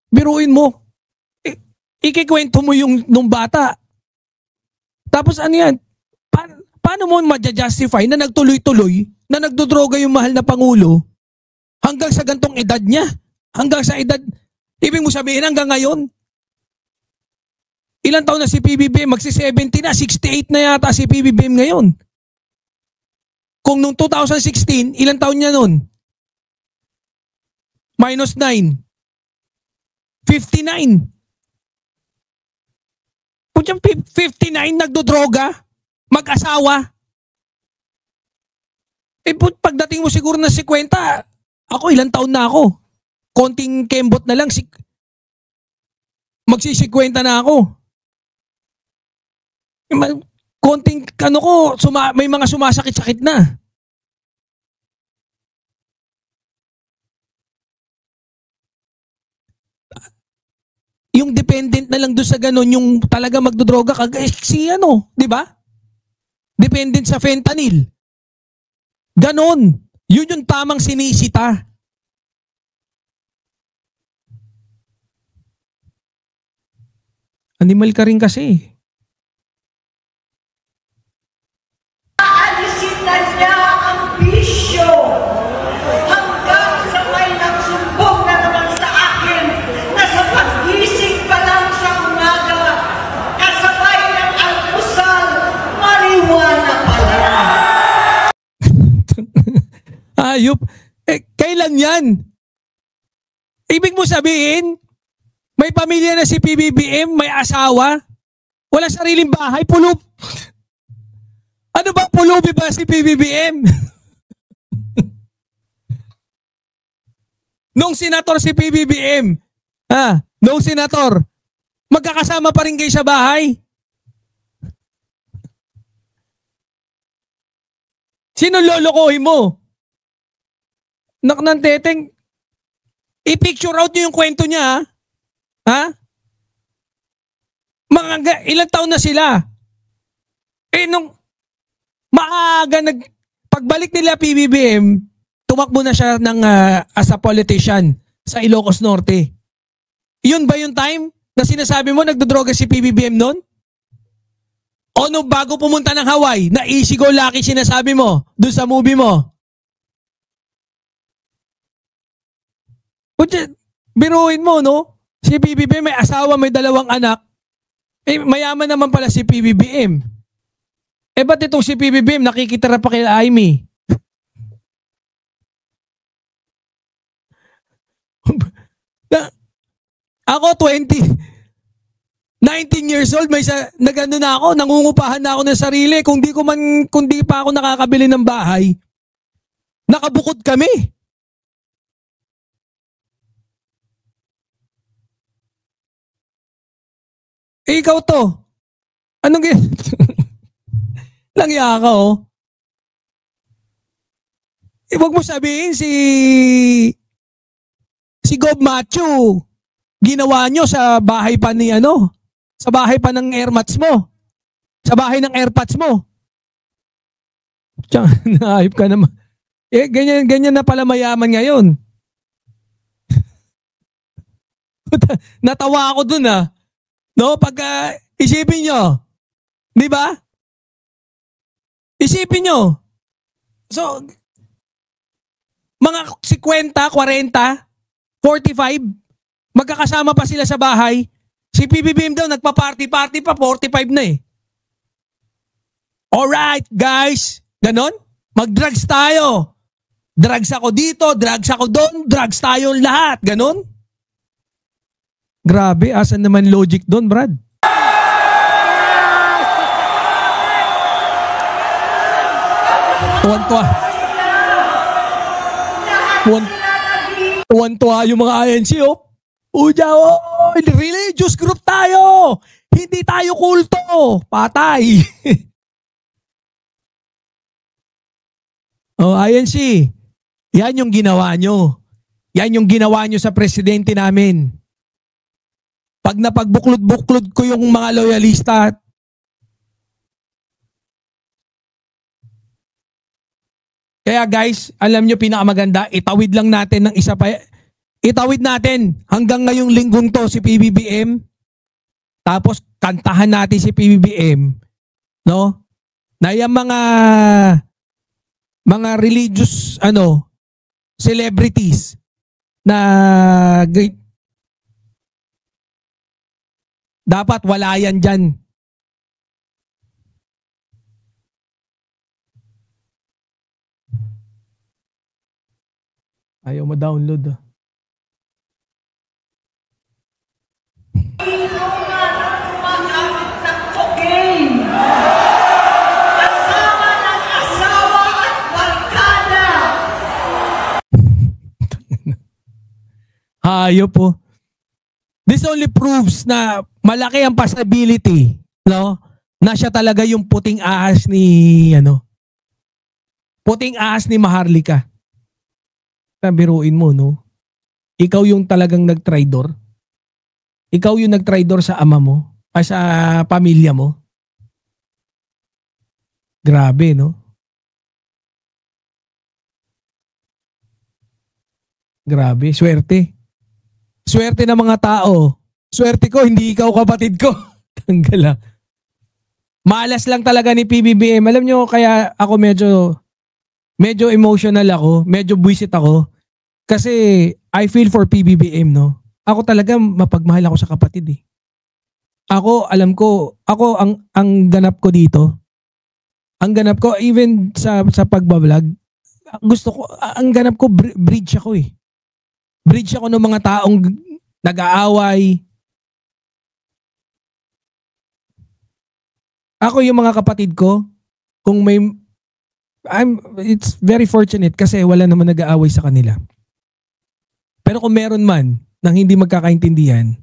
Biruin mo. Ikikwento mo yung nung bata. Tapos ano yan? Paano mo ma-justify na nagtuloy-tuloy, na nagdodroga yung mahal na Pangulo hanggang sa gantong edad niya? Hanggang sa edad, ibig mo sabihin hanggang ngayon? Ilang taon na si PBBM? Magsi-70 na, 68 na yata si PBBM ngayon. Kung nung 2016, ilang taon niya nun? -9. 59. Putyang 59 nagdodroga, mag-asawa. Pagdating mo siguro na 50, ako ilang taon na ako. Konting kembot na lang, magsi-50 na ako. Konting ano ko, may mga sumasakit-sakit na. Yung dependent na lang doon sa ganun, yung talaga magdodroga, si ano, di ba? Dependent sa fentanyl. Ganon. Yun yung tamang sinisita. Animal ka rin kasi. Aalisin na niya ang bisyo. Hanggang sa may nagsumbong na naman sa akin na sa paggising pa lang sa umaga, kasabay ng almusal, marijuana pala. Ayop. Kailan yan? Ibig mo sabihin, may pamilya na si PBBM, may asawa, wala sariling bahay, pulub. Ano ba, pulubi ba si PBBM? Nung senator si PBBM, nung senator, magkakasama pa rin kayo sa bahay? Sino lolokohin mo? Naknan teteng, i-picture out nyo yung kwento niya, ha? Ilang taon na sila? Nung maaga pagbalik nila PBBM, tumakbo na siya as a politician sa Ilocos Norte. Yun ba yung time na sinasabi mo nagdodroga si PBBM noon? O nung bago pumunta ng Hawaii, na easy go lucky sinasabi mo doon sa movie mo? Biruin mo, no? Si PBBM may asawa, may 2 anak. Mayaman naman pala si PBBM. Ba't itong si PBBM nakikitira pa kay Amy? Ako 19 years old, nagano na ako, nangungupahan na ako ng sarili. Kung di pa ako nakakabili ng bahay, nakabukod kami. Ikaw to. Anong langya ka, oh. Huwag mo sabihin si Gob Macho, ginawa nyo sa bahay pa ni sa bahay pa ng airmats mo. Sa bahay ng airpods mo. Tiyan, naayip ka naman. Ganyan na pala mayaman ngayon. Natawa ako dun, no, pag isipin nyo, di ba? Isipin nyo. So, mga 50, 40, 45, magkakasama pa sila sa bahay. Si PBBM daw, nagpa-party-party pa, 45 na eh. Alright, guys. Ganon? Mag-drugs tayo. Drugs ako dito, drugs ako doon, drugs tayo lahat. Ganon? Grabe, asan naman logic doon, Brad? Tuwan-tuwa yung mga INC, oh. Religious group tayo. Hindi tayo kulto. Patay. INC, yan yung ginawa nyo. Yan yung ginawa nyo sa presidente namin. Pag napagbuklod-buklod ko yung mga loyalista, kaya guys, alam nyo pinakamaganda, itawid lang natin ng Itawid natin hanggang ngayong linggong to si PBBM. Tapos kantahan natin si PBBM, no? Na yung mga religious celebrities na dapat wala yan dyan. Ayaw ma-download. Gumagamit ng cocaine. Kasama ng asawa at barkada. Hayop po. This only proves na malaki ang possibility, no? Na siya talaga yung puting ahas ni puting ahas ni Maharlika. Biruin mo, no? Ikaw yung talagang nagtraidor. Ikaw yung nagtraidor sa ama mo, sa pamilya mo. Grabe, no? Grabe, swerte. Swerte ng mga tao. Swerte ko, hindi ikaw kapatid ko. Tanggala. Malas lang talaga ni PBBM. Alam nyo, kaya ako medyo emotional ako, medyo buwisit ako. Kasi I feel for PBBM, no? Ako talaga mapagmahal ako sa kapatid eh. Ako, alam ko, ako ang ganap ko dito. Ang ganap ko, even sa pagbablog, gusto ko, ang ganap ko, bridge ako eh. Bridge ako ng mga taong nag-aaway. Ako yung mga kapatid ko, kung may, it's very fortunate kasi wala naman nag-aaway sa kanila. Pero kung meron man nang hindi magkakaintindihan,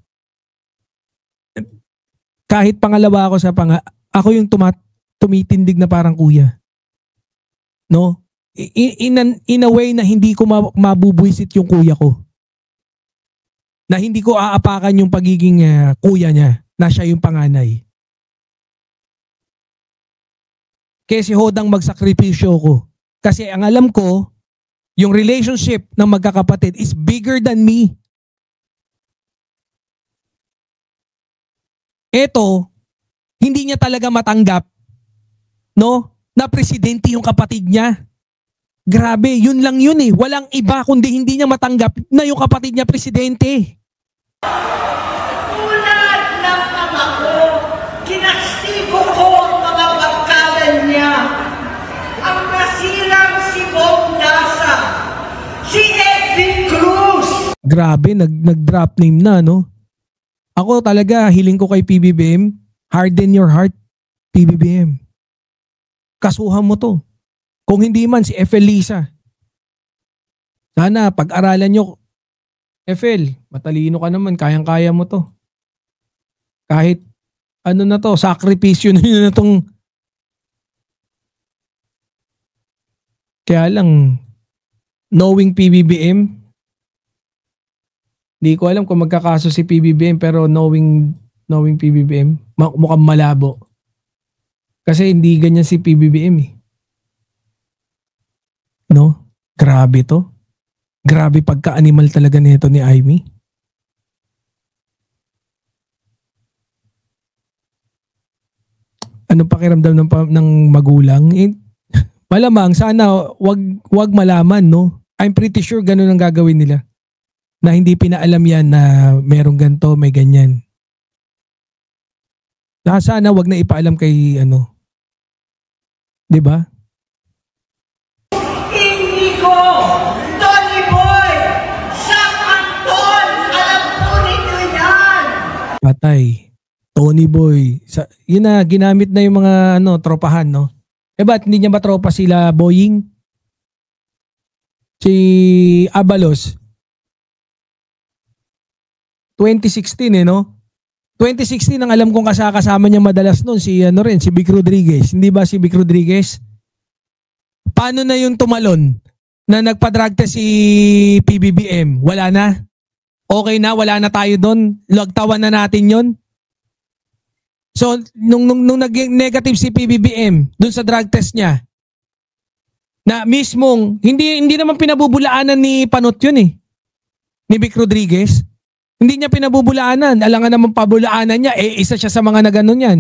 kahit pangalawa ako ako yung tumitindig na parang kuya. No? In a way na hindi ko mabubwisit yung kuya ko. Na hindi ko aapakan yung pagiging kuya niya na siya yung panganay. Kasi hodang magsakripisyo ko. Kasi ang alam ko, yung relationship ng magkakapatid is bigger than me. Eto, hindi niya talaga matanggap, no? Na presidente yung kapatid niya. Grabe, yun lang yun eh. Walang iba kundi hindi niya matanggap na yung kapatid niya presidente. Tulad ng ama ko, kinastigo ko ang mga barkada niya. Ang nasirang si Bong Dasa, si Edwin Cruz. Grabe, nag-drop name na, no? Ako talaga, hiling ko kay PBBM, harden your heart, PBBM. Kasuhan mo to. Kung hindi man, si FL Lisa. Sana, pag-aralan nyo, FL, matalino ka naman, kayang-kaya mo to. Kahit, na to, sakripisyo na tong. Kaya lang, knowing PBBM, hindi ko alam kung magkakaso si PBBM, pero knowing PBBM, mukhang malabo. Kasi hindi ganyan si PBBM eh. No? Grabe to. Grabe pagka-animal talaga nito ni Amy. Ano pakiramdam ng magulang? Malamang sana wag malaman, no? I'm pretty sure ganun ang gagawin nila. Na hindi pinaalam yan na merong ganito, may ganyan. Sana wag na ipaalam kay 'di ba? Inigo, Tony Boy, Sam Anton, alam po ninyo yan. Patay. Tony Boy. Yun na, ginamit na yung mga tropahan, no? Ba't hindi niya ba tropa sila Boying? Si Abalos. 2016 no? 2016 ang alam kong kasama niya madalas noon si si Vic Rodriguez. Hindi ba si Vic Rodriguez? Paano na yung tumalon na nagpa-drug test si PBBM? Wala na? Okay na? Wala na tayo doon? Lagtawan na natin yon. So, nung naging negative si PBBM doon sa drug test niya, na mismong, hindi naman pinabubulaanan ni Panot yun eh. ni Vic Rodriguez. Hindi niya pinabubulaanan. Alangan naman pabulaanan niya, isa siya sa mga naganon yan.